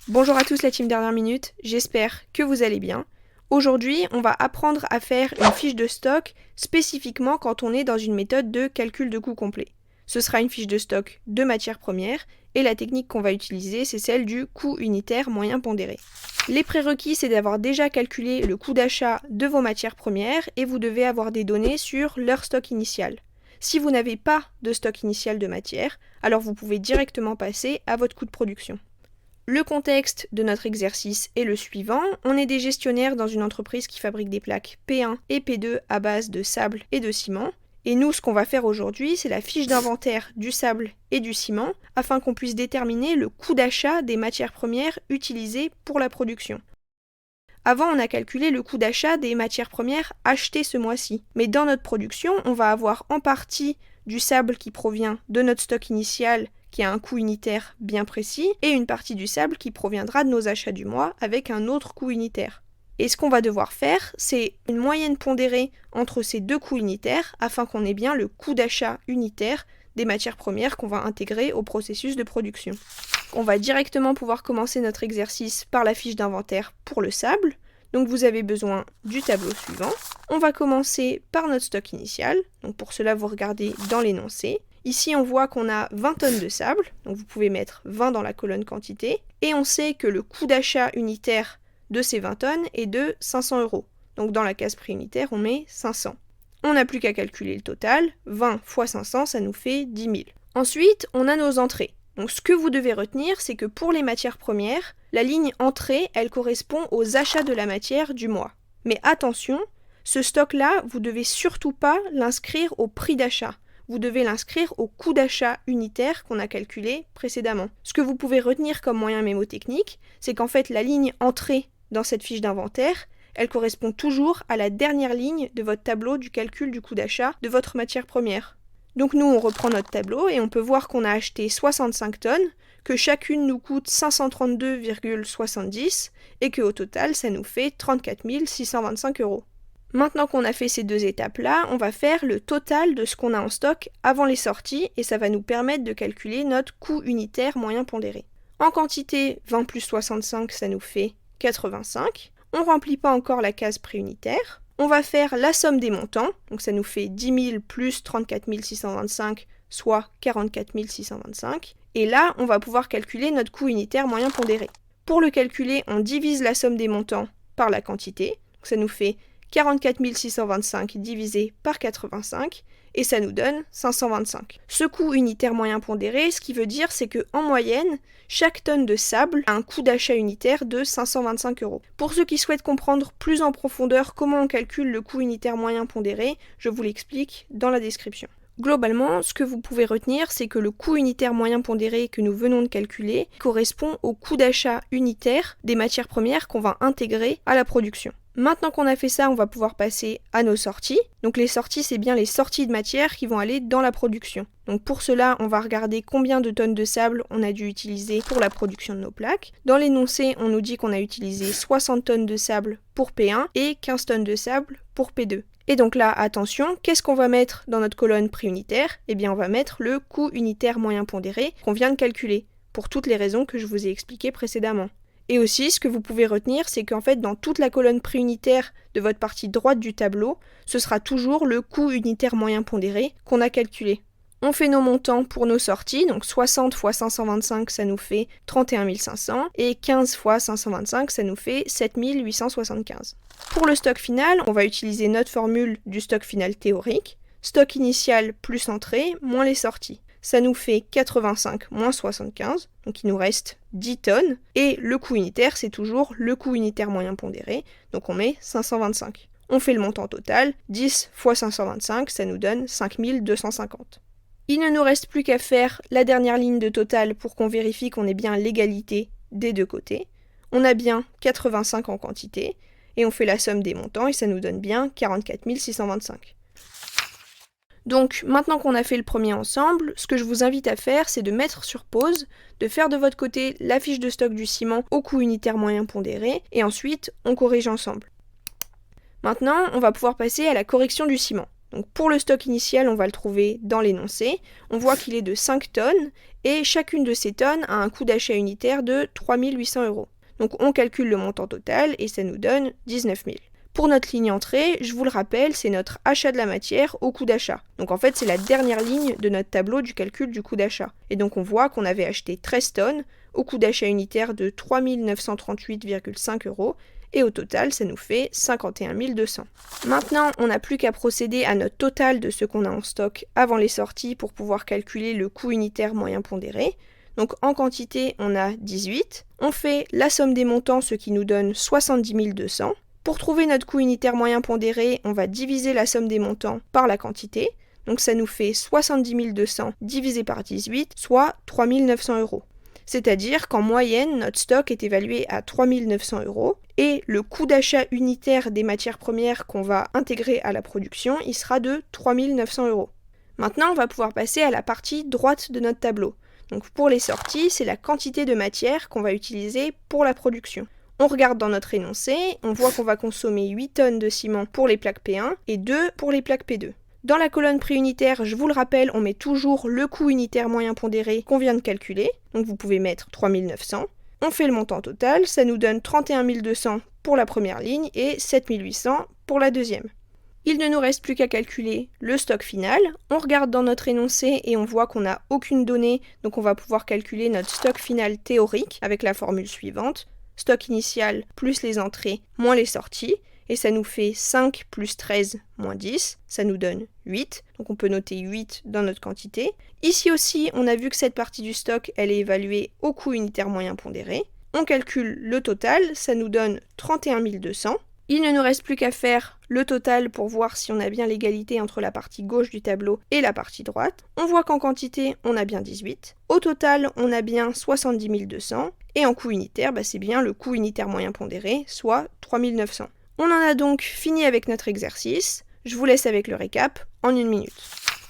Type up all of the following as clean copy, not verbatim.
Bonjour à tous la team dernière minute, j'espère que vous allez bien. Aujourd'hui, on va apprendre à faire une fiche de stock spécifiquement quand on est dans une méthode de calcul de coût complet. Ce sera une fiche de stock de matières premières et la technique qu'on va utiliser, c'est celle du coût unitaire moyen pondéré. Les prérequis, c'est d'avoir déjà calculé le coût d'achat de vos matières premières et vous devez avoir des données sur leur stock initial. Si vous n'avez pas de stock initial de matière, alors vous pouvez directement passer à votre coût de production. Le contexte de notre exercice est le suivant. On est des gestionnaires dans une entreprise qui fabrique des plaques P1 et P2 à base de sable et de ciment. Et nous, ce qu'on va faire aujourd'hui, c'est la fiche d'inventaire du sable et du ciment afin qu'on puisse déterminer le coût d'achat des matières premières utilisées pour la production. Avant, on a calculé le coût d'achat des matières premières achetées ce mois-ci. Mais dans notre production, on va avoir en partie du sable qui provient de notre stock initial qui a un coût unitaire bien précis, et une partie du sable qui proviendra de nos achats du mois avec un autre coût unitaire. Et ce qu'on va devoir faire, c'est une moyenne pondérée entre ces deux coûts unitaires afin qu'on ait bien le coût d'achat unitaire des matières premières qu'on va intégrer au processus de production. On va directement pouvoir commencer notre exercice par la fiche d'inventaire pour le sable. Donc vous avez besoin du tableau suivant. On va commencer par notre stock initial. Donc pour cela, vous regardez dans l'énoncé. Ici, on voit qu'on a 20 tonnes de sable, donc vous pouvez mettre 20 dans la colonne quantité, et on sait que le coût d'achat unitaire de ces 20 tonnes est de 500 €. Donc dans la case prix unitaire, on met 500. On n'a plus qu'à calculer le total, 20 fois 500, ça nous fait 10 000. Ensuite, on a nos entrées. Donc ce que vous devez retenir, c'est que pour les matières premières, la ligne entrée, elle correspond aux achats de la matière du mois. Mais attention, ce stock-là, vous devez surtout pas l'inscrire au prix d'achat. Vous devez l'inscrire au coût d'achat unitaire qu'on a calculé précédemment. Ce que vous pouvez retenir comme moyen mémotechnique, c'est qu'en fait la ligne entrée dans cette fiche d'inventaire, elle correspond toujours à la dernière ligne de votre tableau du calcul du coût d'achat de votre matière première. Donc nous, on reprend notre tableau et on peut voir qu'on a acheté 65 tonnes, que chacune nous coûte 532,70 et qu'au total, ça nous fait 34 625 €. Maintenant qu'on a fait ces deux étapes-là, on va faire le total de ce qu'on a en stock avant les sorties et ça va nous permettre de calculer notre coût unitaire moyen pondéré. En quantité, 20 plus 65, ça nous fait 85. On ne remplit pas encore la case prix unitaire. On va faire la somme des montants, donc ça nous fait 10 000 plus 34 625, soit 44 625. Et là, on va pouvoir calculer notre coût unitaire moyen pondéré. Pour le calculer, on divise la somme des montants par la quantité, donc ça nous fait 44 625 divisé par 85, et ça nous donne 525. Ce coût unitaire moyen pondéré, ce qui veut dire, c'est qu'en moyenne, chaque tonne de sable a un coût d'achat unitaire de 525 €. Pour ceux qui souhaitent comprendre plus en profondeur comment on calcule le coût unitaire moyen pondéré, je vous l'explique dans la description. Globalement, ce que vous pouvez retenir, c'est que le coût unitaire moyen pondéré que nous venons de calculer correspond au coût d'achat unitaire des matières premières qu'on va intégrer à la production. Maintenant qu'on a fait ça, on va pouvoir passer à nos sorties. Donc les sorties, c'est bien les sorties de matière qui vont aller dans la production. Donc pour cela, on va regarder combien de tonnes de sable on a dû utiliser pour la production de nos plaques. Dans l'énoncé, on nous dit qu'on a utilisé 60 tonnes de sable pour P1 et 15 tonnes de sable pour P2. Et donc là, attention, qu'est-ce qu'on va mettre dans notre colonne prix unitaire ? Eh bien, on va mettre le coût unitaire moyen pondéré qu'on vient de calculer, pour toutes les raisons que je vous ai expliquées précédemment. Et aussi, ce que vous pouvez retenir, c'est qu'en fait, dans toute la colonne prix unitaire de votre partie droite du tableau, ce sera toujours le coût unitaire moyen pondéré qu'on a calculé. On fait nos montants pour nos sorties, donc 60 fois 525, ça nous fait 31 500, et 15 fois 525, ça nous fait 7 875. Pour le stock final, on va utiliser notre formule du stock final théorique, stock initial plus entrée, moins les sorties. Ça nous fait 85 moins 75, donc il nous reste 10 tonnes, et le coût unitaire, c'est toujours le coût unitaire moyen pondéré, donc on met 525. On fait le montant total, 10 fois 525, ça nous donne 5250. Il ne nous reste plus qu'à faire la dernière ligne de total pour qu'on vérifie qu'on ait bien l'égalité des deux côtés. On a bien 85 en quantité, et on fait la somme des montants, et ça nous donne bien 44 625. Donc maintenant qu'on a fait le premier ensemble, ce que je vous invite à faire, c'est de mettre sur pause, de faire de votre côté la fiche de stock du ciment au coût unitaire moyen pondéré, et ensuite on corrige ensemble. Maintenant, on va pouvoir passer à la correction du ciment. Donc pour le stock initial, on va le trouver dans l'énoncé. On voit qu'il est de 5 tonnes et chacune de ces tonnes a un coût d'achat unitaire de 3 800 €. Donc on calcule le montant total et ça nous donne 19 000. Pour notre ligne entrée, je vous le rappelle, c'est notre achat de la matière au coût d'achat. Donc en fait, c'est la dernière ligne de notre tableau du calcul du coût d'achat. Et donc on voit qu'on avait acheté 13 tonnes au coût d'achat unitaire de 3 938,5 €. Et au total, ça nous fait 51 200. Maintenant, on n'a plus qu'à procéder à notre total de ce qu'on a en stock avant les sorties pour pouvoir calculer le coût unitaire moyen pondéré. Donc en quantité, on a 18. On fait la somme des montants, ce qui nous donne 70 200. Pour trouver notre coût unitaire moyen pondéré, on va diviser la somme des montants par la quantité. Donc ça nous fait 70 200 divisé par 18, soit 3 900 €. C'est-à-dire qu'en moyenne, notre stock est évalué à 3 900 € et le coût d'achat unitaire des matières premières qu'on va intégrer à la production, il sera de 3 900 €. Maintenant, on va pouvoir passer à la partie droite de notre tableau. Donc pour les sorties, c'est la quantité de matière qu'on va utiliser pour la production. On regarde dans notre énoncé, on voit qu'on va consommer 8 tonnes de ciment pour les plaques P1 et 2 pour les plaques P2. Dans la colonne prix unitaire, je vous le rappelle, on met toujours le coût unitaire moyen pondéré qu'on vient de calculer, donc vous pouvez mettre 3 900. On fait le montant total, ça nous donne 31 200 pour la première ligne et 7 800 pour la deuxième. Il ne nous reste plus qu'à calculer le stock final. On regarde dans notre énoncé et on voit qu'on n'a aucune donnée, donc on va pouvoir calculer notre stock final théorique avec la formule suivante. Stock initial plus les entrées moins les sorties. Et ça nous fait 5 plus 13 moins 10, ça nous donne 8. Donc on peut noter 8 dans notre quantité. Ici aussi, on a vu que cette partie du stock, elle est évaluée au coût unitaire moyen pondéré. On calcule le total, ça nous donne 31 200. Il ne nous reste plus qu'à faire le total pour voir si on a bien l'égalité entre la partie gauche du tableau et la partie droite. On voit qu'en quantité, on a bien 18. Au total, on a bien 70 200. Et en coût unitaire, c'est bien le coût unitaire moyen pondéré, soit 3 900. On en a donc fini avec notre exercice. Je vous laisse avec le récap en 1 minute.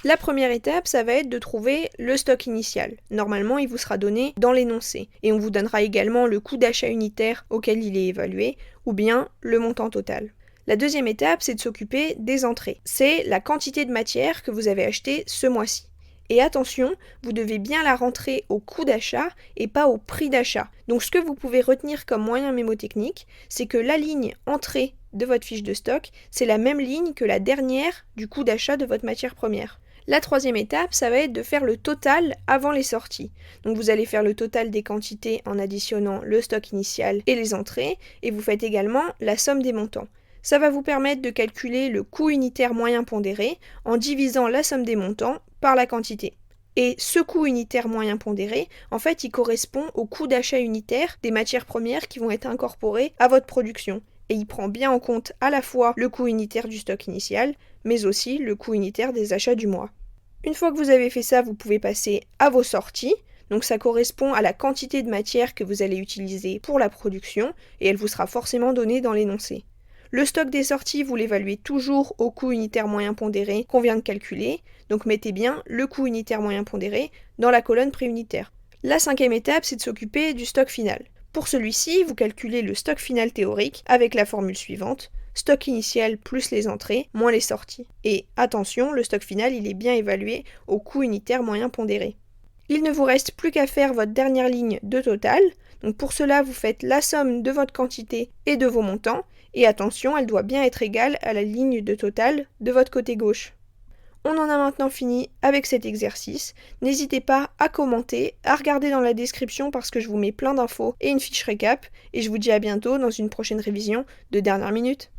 La première étape, ça va être de trouver le stock initial. Normalement, il vous sera donné dans l'énoncé. Et on vous donnera également le coût d'achat unitaire auquel il est évalué, ou bien le montant total. La deuxième étape, c'est de s'occuper des entrées. C'est la quantité de matière que vous avez achetée ce mois-ci. Et attention, vous devez bien la rentrer au coût d'achat et pas au prix d'achat. Donc ce que vous pouvez retenir comme moyen mémotechnique, c'est que la ligne entrée de votre fiche de stock, c'est la même ligne que la dernière du coût d'achat de votre matière première. La troisième étape, ça va être de faire le total avant les sorties. Donc vous allez faire le total des quantités en additionnant le stock initial et les entrées, et vous faites également la somme des montants. Ça va vous permettre de calculer le coût unitaire moyen pondéré en divisant la somme des montants par la quantité. Et ce coût unitaire moyen pondéré, en fait, il correspond au coût d'achat unitaire des matières premières qui vont être incorporées à votre production. Et il prend bien en compte à la fois le coût unitaire du stock initial, mais aussi le coût unitaire des achats du mois. Une fois que vous avez fait ça, vous pouvez passer à vos sorties. Donc ça correspond à la quantité de matière que vous allez utiliser pour la production, et elle vous sera forcément donnée dans l'énoncé. Le stock des sorties, vous l'évaluez toujours au coût unitaire moyen pondéré qu'on vient de calculer, donc mettez bien le coût unitaire moyen pondéré dans la colonne préunitaire. La cinquième étape, c'est de s'occuper du stock final. Pour celui-ci, vous calculez le stock final théorique avec la formule suivante, stock initial plus les entrées moins les sorties. Et attention, le stock final, il est bien évalué au coût unitaire moyen pondéré. Il ne vous reste plus qu'à faire votre dernière ligne de total. Donc pour cela, vous faites la somme de votre quantité et de vos montants. Et attention, elle doit bien être égale à la ligne de total de votre côté gauche. On en a maintenant fini avec cet exercice. N'hésitez pas à commenter, à regarder dans la description parce que je vous mets plein d'infos et une fiche récap. Et je vous dis à bientôt dans une prochaine révision de dernière minute.